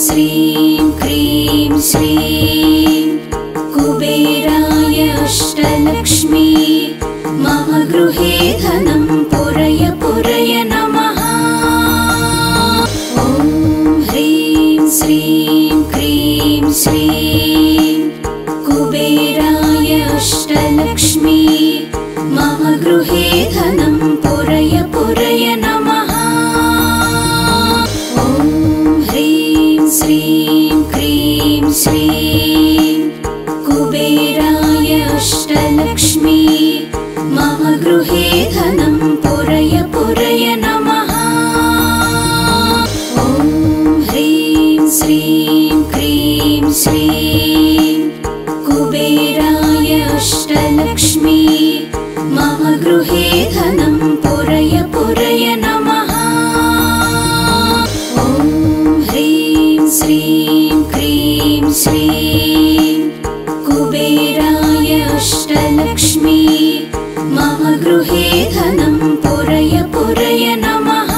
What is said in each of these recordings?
श्रीं क्रीं श्रीं कुबेराय अष्टलक्ष्मी मम गृहे धनं पुरय पुरय नमः। ॐ ह्रीं श्रीं क्रीं श्रीं कुबेराय अष्टलक्ष्मी मम गृहे धनं पुरय पुरय नमः। ॐ ह्रीं श्रीं क्रीं श्रीं कुबेराय अष्टलक्ष्मी मम गृहे धनं पुरय पुरय नमः। ॐ ह्रीं श्रीं क्रीं श्रीं कुबेराय अष्टलक्ष्मी मम गृहे धनं पुरय पुरय नमः। ॐ ह्रीं श्रीं क्रीं श्रीं कुबेराय अष्टलक्ष्मी मम गृहे धनं पुरय पुरय नमः।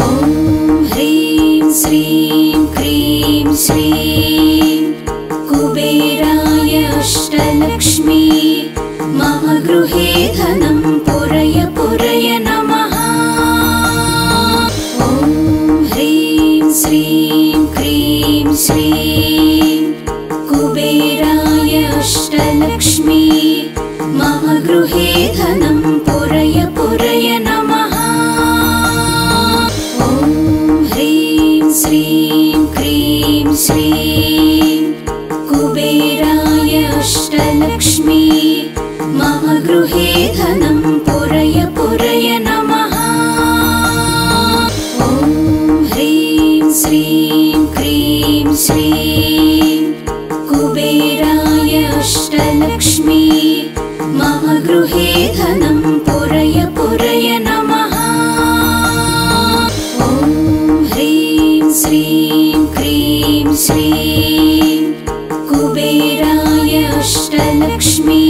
ॐ ह्रीं श्रीं क्रीं श्रीं कुबेराय अष्टलक्ष्मी मम गृहे धनं पुरय पुरय नमः। ॐ ह्रीं श्रीं क्रीं श्रीं कुबेराय अष्टलक्ष्मी मम गृहे धनं पुरय पुरय नमः। ॐ ह्रीं श्रीं क्रीं श्रीं कुबेराय अष्टलक्ष्मी मम गृहे धनं पुरय पुरय नमः। ॐ ह्रीं श्रीं क्रीं श्रीं कुबेराय अष्टलक्ष्मी मम गृहे धनं पुरय पुरय नमः। ॐ ह्रीं श्रीं क्रीं श्रीं कुबेराय अष्टलक्ष्मी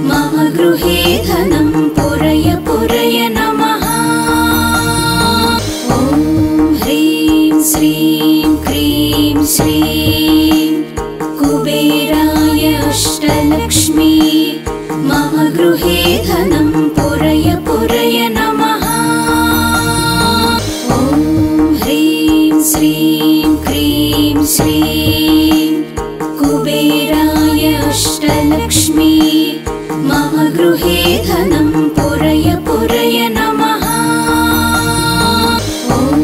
मम गृहे धनं पुरय पुरय नमः। ॐ ह्रीं श्रीं क्रीं श्रीं कुबेराय अष्टलक्ष्मी मम गृहे धनं पुरय पुरय नमः। ॐ ह्रीं श्रीं क्रीं श्रीं कुबेराय अष्टलक्ष्मी मम गृहे धनं पुरय पुरय नमः। ॐ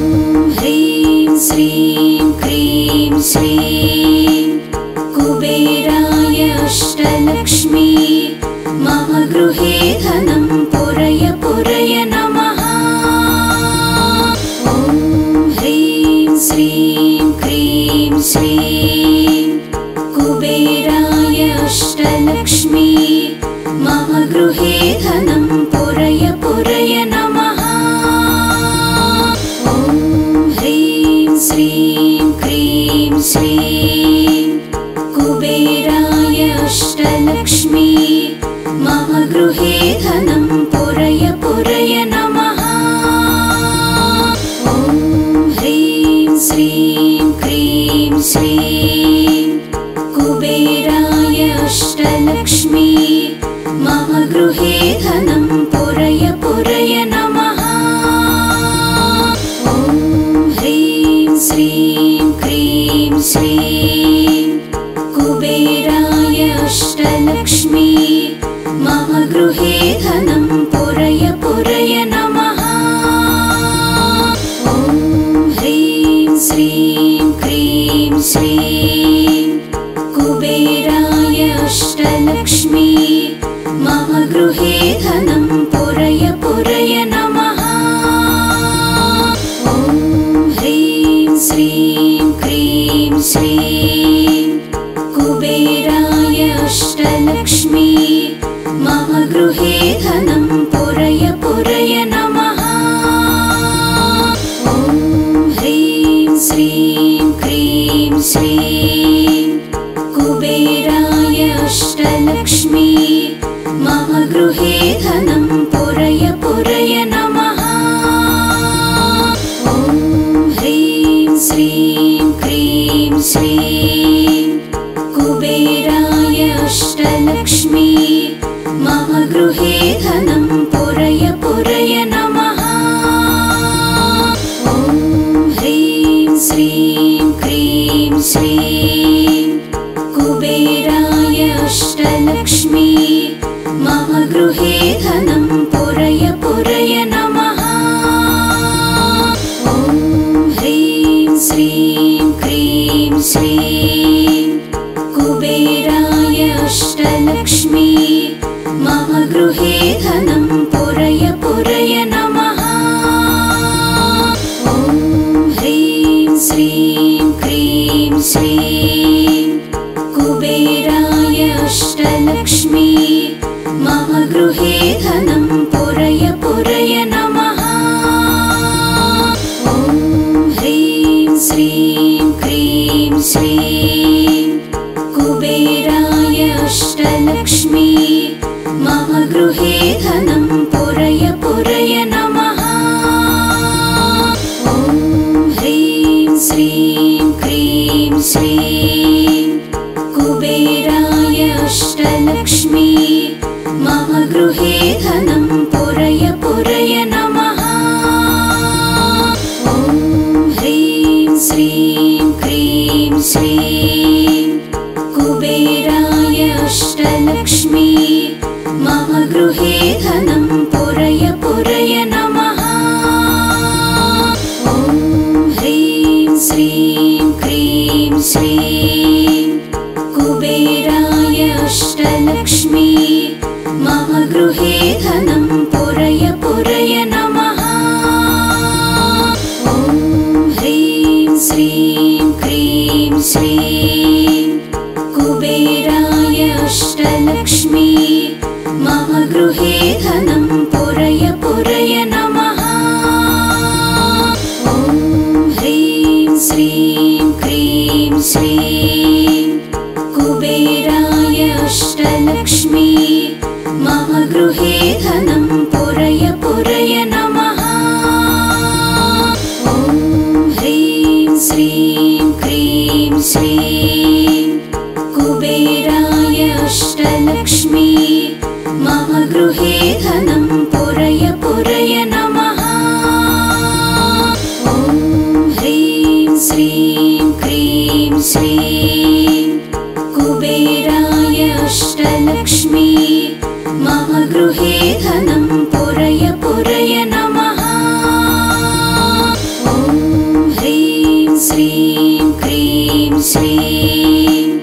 ह्रीं श्रीं क्रीं श्रीं कुबेराय अष्टलक्ष्मी मम गृहे धनं पुरय पुरय नमः। ॐ ह्रीं श्रीं क्रीं श्रीं कुबेराय अष्टलक्ष्मी मम गृहे धनं पुरय पुरय नमः। ॐ ह्रीं श्रीं क्रीं श्रीं कुबेराय अष्टलक्ष्मी मम गृहे धनं पुरय पुरय नमः। ॐ ह्रीं श्रीं क्रीं श्रीं कुबेराय अष्टलक्ष्मी मम गृहे धनं पुरय पुरय नमः। ॐ ह्रीं श्रीं क्रीं श्रीं कुबेराय अष्टलक्ष्मी मम गृहे धनं पुरय पुरय नमः। ॐ ह्रीं श्रीं क्रीं श्रीं कुबेराय अष्टलक्ष्मी मम गृहे धनं पुरय पुरय नमः। ॐ ह्रीं श्रीं क्रीं श्रीं कुबेराय अष्टलक्ष्मी मम गृहे धनं पुरय पुरय नमः। ॐ ह्रीं श्रीं क्रीं श्रीं कुबेराय अष्टलक्ष्मी मम गृहे धनं पुरय पुरय नमः। ॐ ह्रीं श्रीं कुबेराय अष्टलक्ष्मी मम गृहे धनं पुरय पुरय नमः। ॐ ह्रीं श्रीं क्रीं श्रीं कुबेराय अष्टलक्ष्मी मम गृहे धनं पुरय पुरय नमः। ॐ ह्रीं श्रीं क्रीं श्रीं कुबेराय अष्टलक्ष्मी मम गृहे धनं पुरय पुरय नमः। ॐ ह्रीं श्रीं क्रीं श्रीं कुबेराय अष्टलक्ष्मी मम गृहे धनं पुरय पुरय नमः। ॐ ह्रीं श्रीं क्रीं श्रीं कुबेराय अष्टलक्ष्मी मम गृहे धनं पुरय पुरय नमः। ॐ ह्रीं श्रीं क्रीं श्रीं कुबेराय अष्टलक्ष्मी मम गृहे धनं पुरय पुरय नमः। ॐ ह्रीं श्रीं क्रीं श्रीं कुबेराय अष्टलक्ष्मी मम गृहे धनं पुरय पुरय नमः। ॐ ह्रीं श्रीं क्रीं श्रीं कुबेराय अष्टलक्ष्मी मम गृहे धनं पुरय पुरय नमः। ॐ ह्रीं श्रीं क्रीं श्रीं कुबेराय अष्टलक्ष्मी मम गृहे धनं पुरय पुरय नमः। ॐ ह्रीं श्रीं क्रीं श्रीं कुबेराय अष्टलक्ष्मी मम गृहे धनं पुरय पुरय नमः। ॐ ह्रीं श्रीं क्रीं श्रीं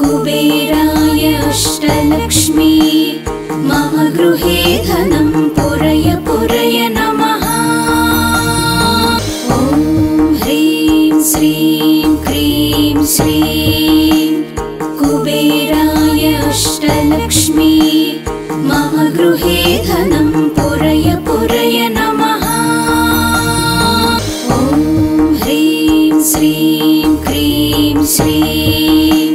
कुबेराय अष्टलक्ष्मी मम गृहे धनं पुरय पुरय नमः। ॐ ह्रीं श्रीं क्रीं श्रीं कुबेराय अष्टलक्ष्मी मम गृहे धनं पुरय पुरय नमः। ॐ ह्रीं श्रीं क्रीं श्रीं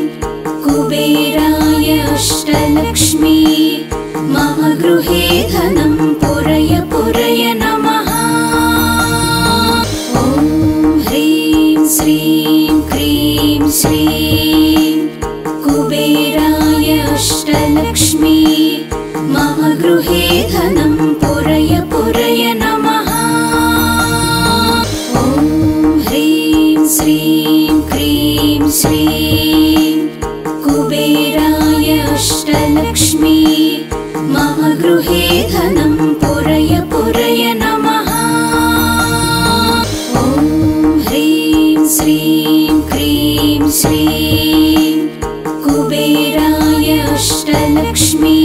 कुबेराय अष्टलक्ष्मी मम गृहे धनं पुरय पुरय नमः। ॐ ह्रीं श्रीं क्रीं श्रीं कुबेराय अष्टलक्ष्मी मम गृहे धनं पुरय पुरय नमः। ॐ ह्रीं श्रीं क्रीं श्रीं कुबेराय अष्टलक्ष्मी मम गृहे धनं पुरय पुरय नमः। ॐ ह्रीं श्रीं क्रीं श्रीं कुबेराय अष्टलक्ष्मी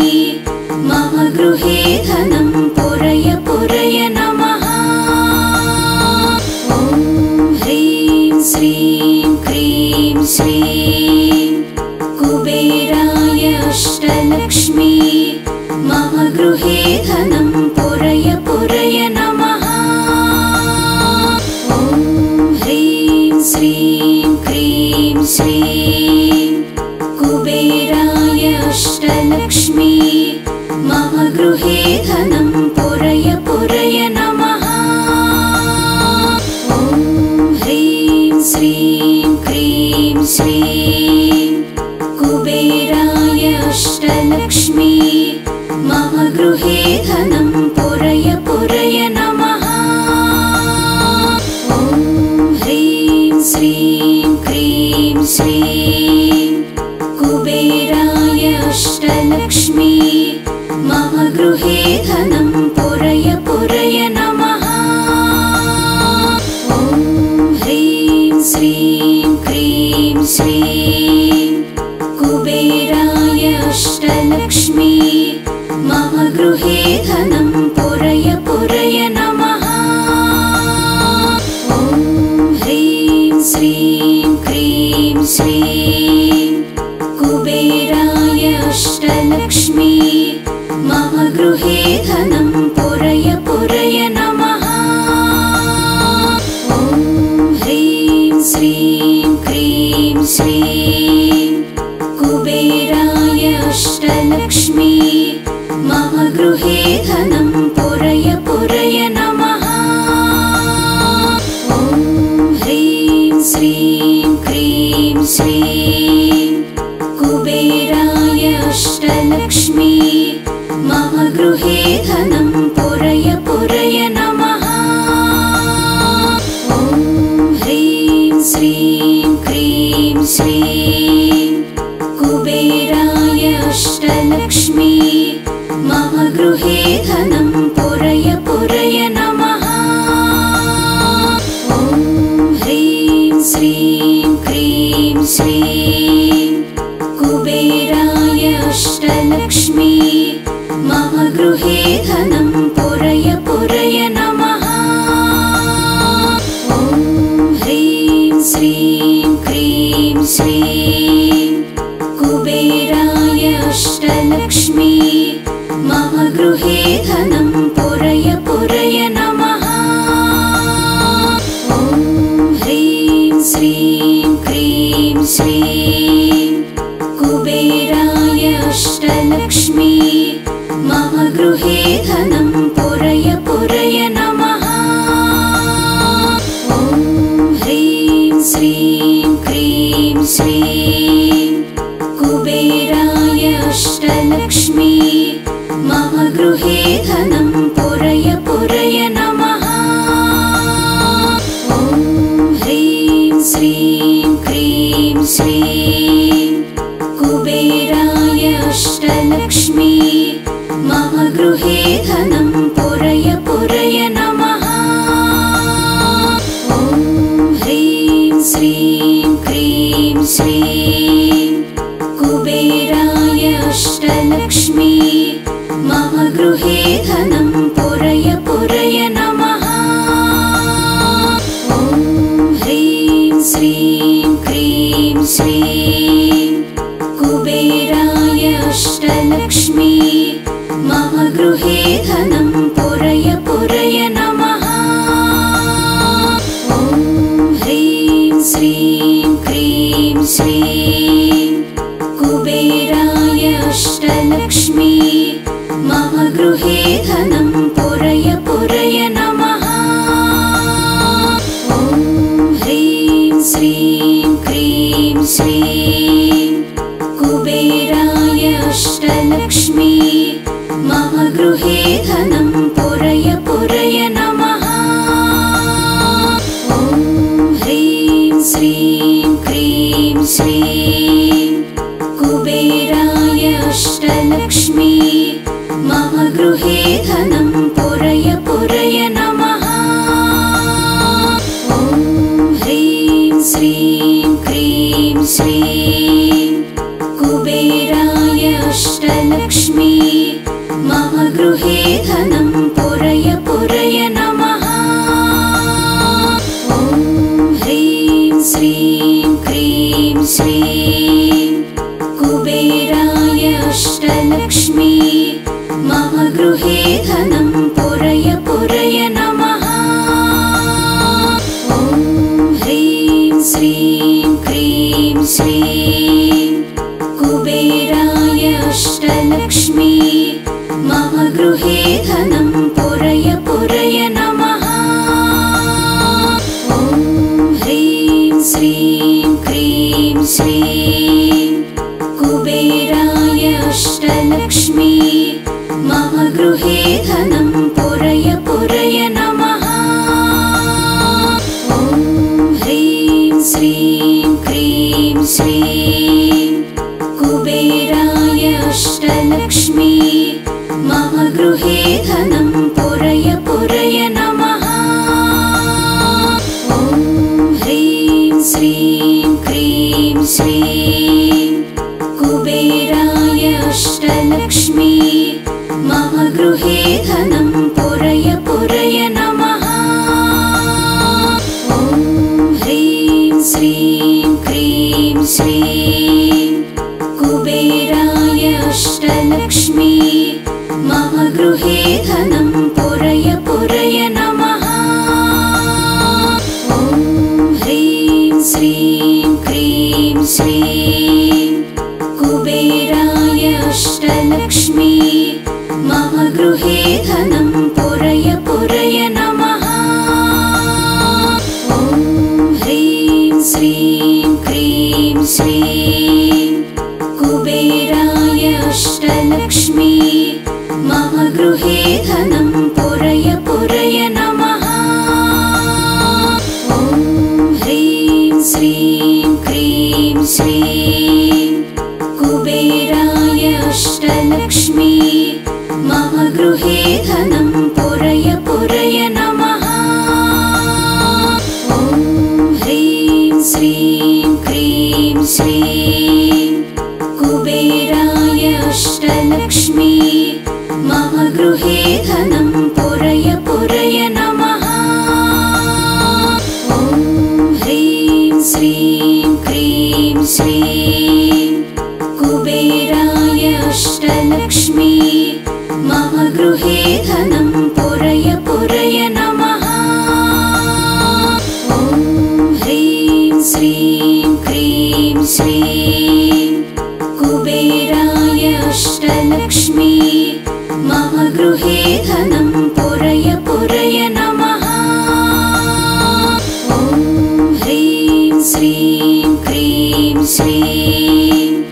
मम गृहे धनं पुरय पुरय नमः। ॐ ह्रीं श्रीं क्रीं श्रीं कुबेराय अष्टलक्ष्मी मम गृहे धनं पुरय पुरय नमः। ॐ ह्रीं श्रीं क्रीं श्रीं कुबेराय अष्टलक्ष्मी मम गृहे धनं पुरय पुरय नमः। ॐ ह्रीं श्रीं क्रीं श्रीं श्रीं कुबेराय अष्टलक्ष्मी मम गृहे धनं पुरय पुरय नमः। ॐ ह्रीं श्रीं क्रीं श्रीं कुबेराय अष्टलक्ष्मी मम गृहे धनं पुरय पुरय नमः। ॐ ह्रीं श्रीं क्रीं श्रीं कुबेराय अष्टलक्ष्मी मम गृहे धनं पुरय पुरय नमः। ॐ ह्रीं श्रीं क्रीं श्रीं कुबेराय अष्टलक्ष्मी मम गृहे धनं पुरय पुरय नमः। ॐ ह्रीं श्रीं क्रीं श्रीं कुबेराय अष्टलक्ष्मी मम गृहे धनं पुरय पुरय नमः। ॐ ह्रीं श्रीं क्रीं श्रीं कुबेराय अष्टलक्ष्मी मम गृहे धनं पुरय पुरय नमः। ॐ ह्रीं श्रीं क्रीं श्रीं कुबेराय अष्टलक्ष्मी मम गृहे धनं पुरय पुरय नमः। ॐ ह्रीं श्रीं क्रीं श्रीं कुबेराय अष्टलक्ष्मी मम गृहे धनं पुरय पुरय नमः। ॐ ह्रीं श्रीं क्रीं श्रीं कुबेराय अष्टलक्ष्मी मम गृहे धनं पुरय पुरय नमः। ॐ ह्रीं श्रीं क्रीं श्रीं कुबेराय अष्टलक्ष्मी मम गृहे धनं पुरय पुरय नमः। ॐ ह्रीं श्रीं क्रीं श्रीं कुबेराय अष्टलक्ष्मी मम गृहे धनं पुरय पुरय नमः। ॐ ह्रीं श्रीं क्रीं श्रीं कुबेराय अष्टलक्ष्मी मम गृहे धनं पुरय पुरय नमः। ॐ ह्रीं श्रीं क्रीं श्रीं कुबेराय अष्टलक्ष्मी मम गृहे धनं पुरय पुरय नमः। ॐ ह्रीं श्रीं क्रीं श्रीं कुबेराय अष्टलक्ष्मी मम गृहे धनं पुरय पुरय नमः। ॐ ह्रीं श्रीं क्रीं श्रीं कुबेराय अष्टलक्ष्मी मम गृहे धनं पुरय पुरय नमः। ॐ ह्रीं श्रीं क्रीं श्रीं कुबेराय अष्टलक्ष्मी मम गृहे धनं पुरय पुरय नमः। ॐ ह्रीं श्रीं क्रीं श्रीं कुबेराय अष्टलक्ष्मी मम गृहे धनं पुरय पुरय नमः। ॐ ह्रीं श्रीं क्रीं श्रीं कुबेराय अष्टलक्ष्मी मम गृहे धनं पुरय पुरय नमः। ॐ ह्रीं श्रीं क्रीं श्रीं कुबेराय अष्टलक्ष्मी मम गृहे धनं पुरय पुरय नमः। ॐ ह्रीं श्रीं क्रीं श्रीं कुबेराय अष्टलक्ष्मी मम गृहे धनं पुरय पुरय नमः। ॐ ह्रीं श्रीं क्रीं श्रीं कुबेराय अष्टलक्ष्मी मम गृहे धनं पुरय पुरय नमः। ॐ ह्रीं श्रीं क्रीं श्रीं कुबेराय अष्टलक्ष्मी मम गृहे धनं पुरय पुरय नमः। ॐ ह्रीं श्रीं क्रीं श्रीं कुबेराय अष्टलक्ष्मी मम गृहे धनं पुरय पुरय नमः। ॐ ह्रीं श्रीं क्रीं श्रीं कुबेराय अष्टलक्ष्मी मम गृहे धनं पुरय पुरय नमः। ॐ ह्रीं श्रीं क्रीं श्रीं कुबेराय अष्टलक्ष्मी मम गृहे धनं पुरय पुरय नमः। ॐ ह्रीं श्रीं क्रीं श्रीं कुबेराय अष्टलक्ष्मी मम गृहे धनं पुरय पुरय नमः। ॐ ह्रीं श्रीं क्रीं श्रीं कुबेराय अष्टलक्ष्मी मम गृहे धनं पुरय पुरय नमः। ॐ ह्रीं श्रीं क्रीं श्रीं कुबेराय अष्टलक्ष्मी मम गृहे धनं पुरय पुरय नमः। ॐ ह्रीं श्रीं क्रीं श्रीं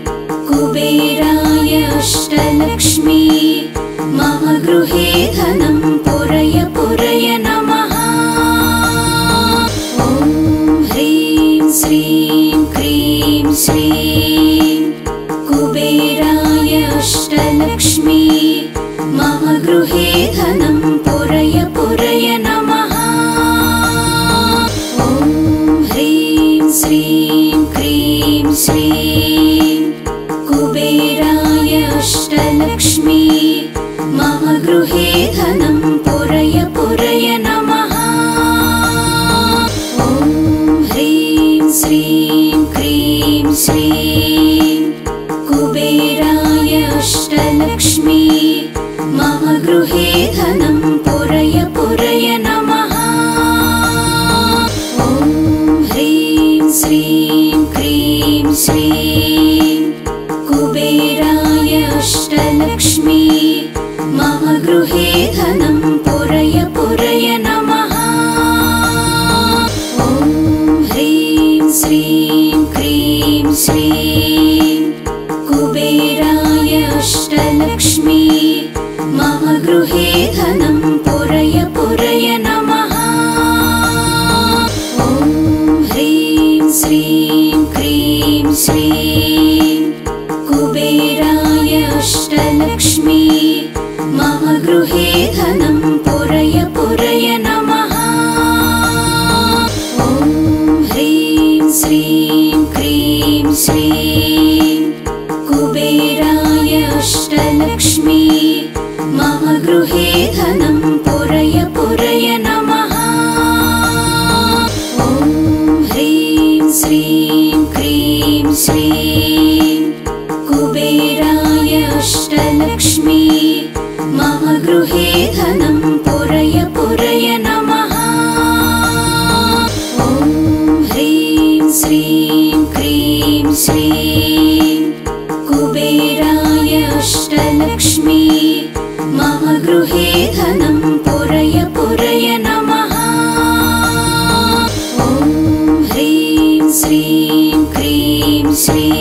कुबेराय अष्टलक्ष्मी मम गृहे धनं पुरय पुरय नमः। ॐ ह्रीं श्रीं क्रीं श्रीं कुबेराय अष्टलक्ष्मी मम गृहे धनं पुरय पुरय नमः। ॐ ह्रीं श्रीं क्रीं श्रीं कुबेराय अष्टलक्ष्मी मम गृहे धनं पुरय पुरय नमः। ॐ ह्रीं श्रीं क्रीं श्रीं कुबेराय अष्टलक्ष्मी मम गृहे धनं पुरय पुरय नमः। ॐ ह्रीं श्रीं क्रीं श्रीं कुबेराय अष्टलक्ष्मी मम गृहे धनं पुरय पुरय नमः। ॐ ह्रीं श्रीं क्रीं श्रीं कुबेराय अष्टलक्ष्मी मम गृहे धनं पुरय पुरय नमः। ॐ ह्रीं श्रीं क्रीं श्रीं कुबेराय अष्टलक्ष्मी मम गृहे धनं पुरय पुरय नमः। ॐ ह्रीं श्रीं क्रीं श्रीं कुबेराय अष्टलक्ष्मी मम गृहे धनं पुरय पुरय नमः। ॐ ह्रीं श्रीं क्रीं श्रीं कुबेराय अष्टलक्ष्मी मम गृहे धनं पुरय पुरय नमः। ॐ ह्रीं श्रीं क्रीं श्रीं कुबेराय अष्टलक्ष्मी मम गृहे धनं पुरय पुरय नमः। ॐ ह्रीं श्रीं क्रीं श्रीं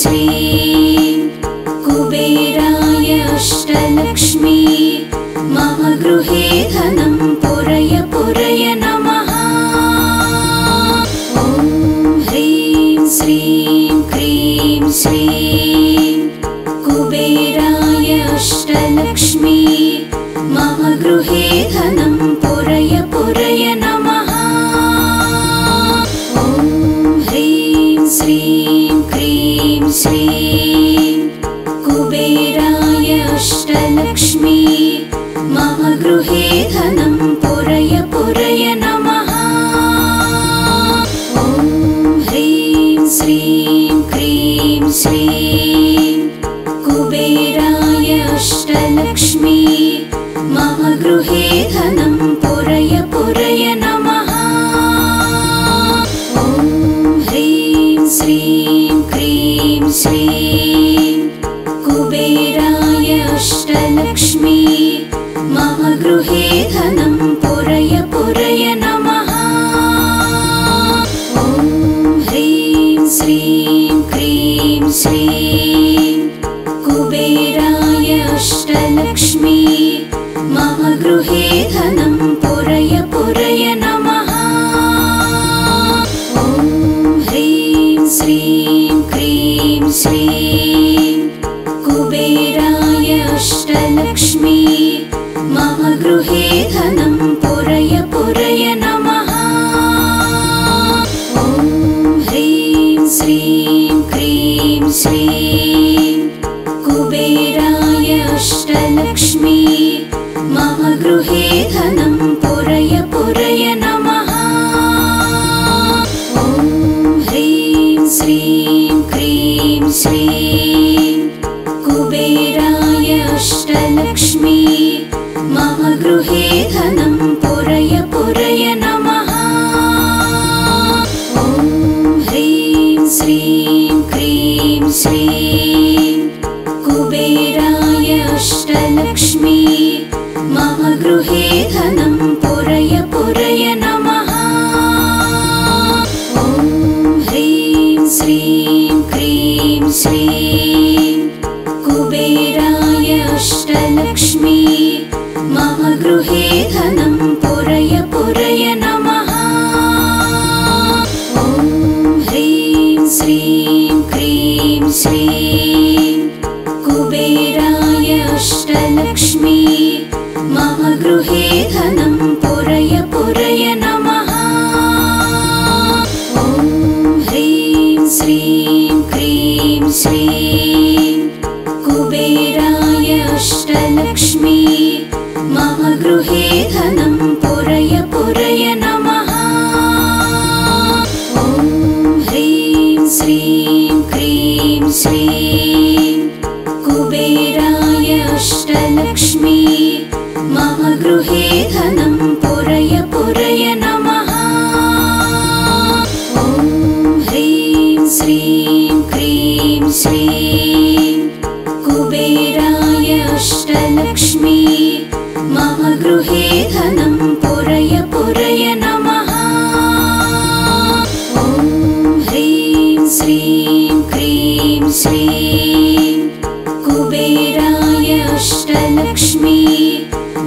श्रीं कुबेराय अष्टलक्ष्मी मम गृहे धनं पुरय पुरय नमः। ॐ ह्रीं श्रीं क्रीं श्रीं कुबेराय अष्टलक्ष्मी मम गृहे धनं पुरय पुरय नमः। ॐ ह्रीं श्रीं क्रीं श्रीं कुबेराय अष्टलक्ष्मी मम गृहे धनं पुरय पुरय नमः। ॐ ह्रीं श्रीं क्रीं श्रीं कुबेराय अष्टलक्ष्मी मम गृहे धनं पुरय पुरय नमः। ॐ ह्रीं श्रीं क्रीं श्रीं कुबेराय अष्टलक्ष्मी मम गृहे धनं पुरय पुरय नमः। ॐ ह्रीं श्रीं क्रीं श्रीं कुबेराय अष्टलक्ष्मी मम गृहे धनं पुरय पुरय नमः। ॐ ह्रीं श्रीं क्रीं श्रीं कुबेराय अष्टलक्ष्मी मम गृहे धनं पुरय पुरय नमः। ॐ ह्रीं श्रीं क्रीं श्रीं कुबेराय अष्टलक्ष्मी मम गृहे धनं पुरय पुरय नमः। ॐ ह्रीं श्रीं क्रीं श्रीं कुबेराय अष्टलक्ष्मी मम गृहे धनं पुरय पुरय नमः। ॐ ह्रीं श्रीं क्रीं श्रीं कुबेराय अष्टलक्ष्मी मम गृहे धनं पुरय पुरय नमः। ॐ ह्रीं श्रीं क्रीं श्रीं कुबेराय अष्टलक्ष्मी मम गृहे धनं पुरय पुरय नमः। ॐ ह्रीं श्रीं क्रीं श्रीं कुबेराय अष्टलक्ष्मी मम गृहे धनं पुरय पुरय नमः। ॐ ह्रीं श्रीं क्रीं श्रीं कुबेराय अष्टलक्ष्मी मम गृहे धनं पुरय पुरय नमः। ॐ ह्रीं श्रीं क्रीं श्रीं कुबेराय अष्टलक्ष्मी मम गृहे धनं पुरय पुरय नमः। ॐ ह्रीं श्रीं क्रीं श्रीं कुबेराय अष्टलक्ष्मी मम गृहे धनं पुरय पुरय नमः। ॐ ह्रीं श्रीं क्रीं श्रीं कुबेराय अष्टलक्ष्मी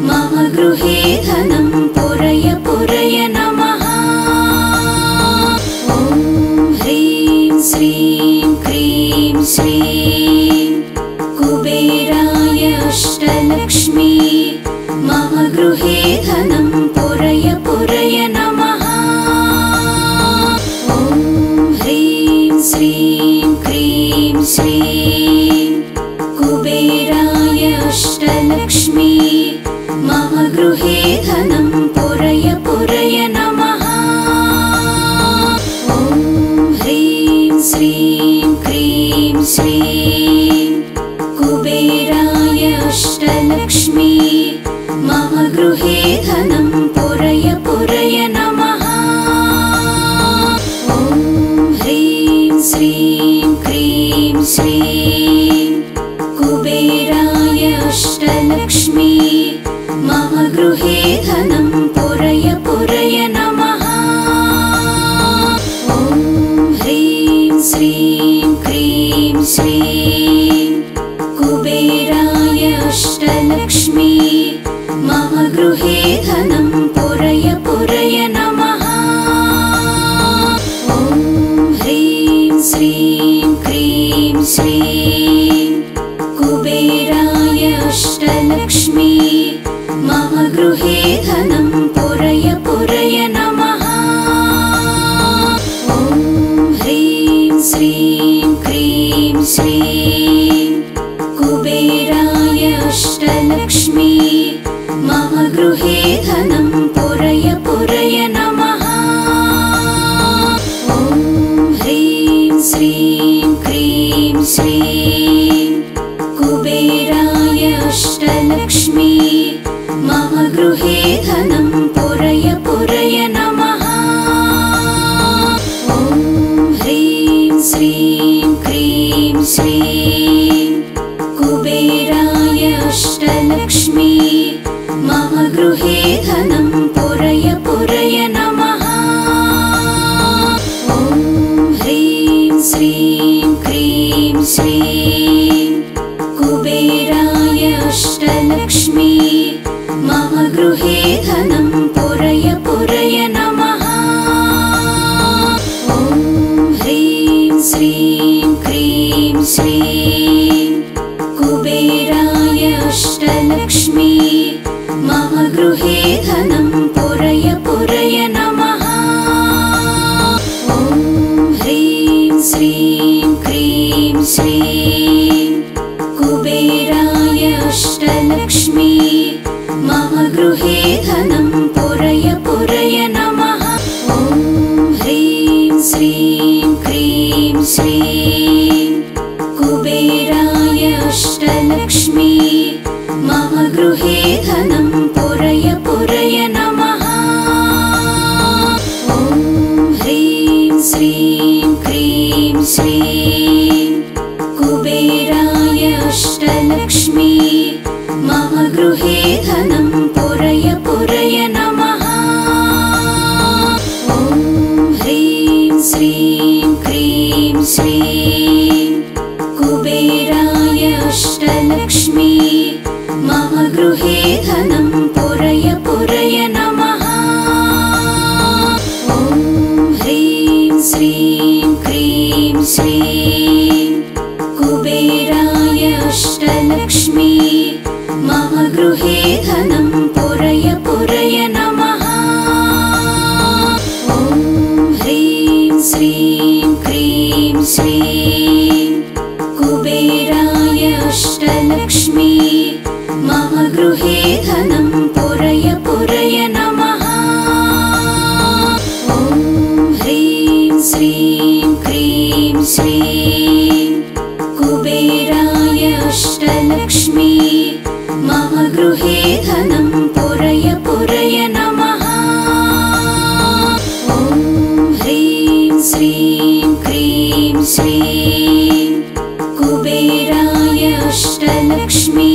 मम गृहे धनं पुरय पुरय नमः। ॐ ह्रीं श्रीं क्रीं श्रीं कुबेराय अष्टलक्ष्मी मम गृहे धनं पुरय पुरय नमः। ॐ ह्रीं श्रीं क्रीं श्रीं कुबेराय अष्टलक्ष्मी मम गृहे धनं पुरय पुरय नमः। ॐ ह्रीं श्रीं क्रीं श्रीं श्रीं कुबेराय अष्टलक्ष्मी मम गृहे धनं पुरय पुरय नमः। ॐ ह्रीं श्रीं क्रीं श्रीं कुबेराय अष्टलक्ष्मी मम गृहे धनं पुरय पुरय नमः। ॐ ह्रीं श्रीं क्रीं श्रीं कुबेराय अष्टलक्ष्मी मम गृहे धनं पुरय पुरय नमः। ॐ ह्रीं श्रीं क्रीं श्रीं कुबेराय अष्टलक्ष्मी मम गृहे धनं पुरय पुरय नमः। ॐ ह्रीं श्रीं क्रीं श्रीं कुबेराय अष्टलक्ष्मी मम गृहे धनं पुरय पुरय नमः। ॐ ह्रीं श्रीं क्रीं श्रीं कुबेराय अष्टलक्ष्मी मम गृहे धनं पुरय पुरय नमः। ॐ ह्रीं श्रीं क्रीं श्रीं कुबेराय अष्टलक्ष्मी मम गृहे धनं पुरय पुरय नमः। ॐ ह्रीं श्रीं क्रीं श्रीं कुबेराय अष्टलक्ष्मी मम गृहे धनं पुरय पुरय नमः। ॐ ह्रीं श्रीं क्रीं श्रीं कुबेराय अष्टलक्ष्मी मम गृहे धनं पुरय पुरय नमः। ॐ ह्रीं श्रीं क्रीं श्रीं कुबेराय अष्टलक्ष्मी मम गृहे धनं पुरय पुरय नमः। ॐ ह्रीं श्रीं क्रीं श्रीं कुबेराय अष्टलक्ष्मी मम गृहे धनं पुरय पुरय नमः। ॐ ह्रीं श्रीं क्रीं श्रीं कुबेराय अष्टलक्ष्मी मम गृहे धनं पुरय पुरय नमः। ॐ ह्रीं श्रीं क्रीं श्रीं कुबेराय अष्टलक्ष्मी मम गृहे धनं पुरय पुरय नमः। ॐ ह्रीं श्रीं क्रीं श्रीं कुबेराय अष्टलक्ष्मी मम गृहे धनं पुरय पुरय नमः। ॐ ह्रीं श्रीं क्रीं श्रीं कुबेराय अष्टलक्ष्मी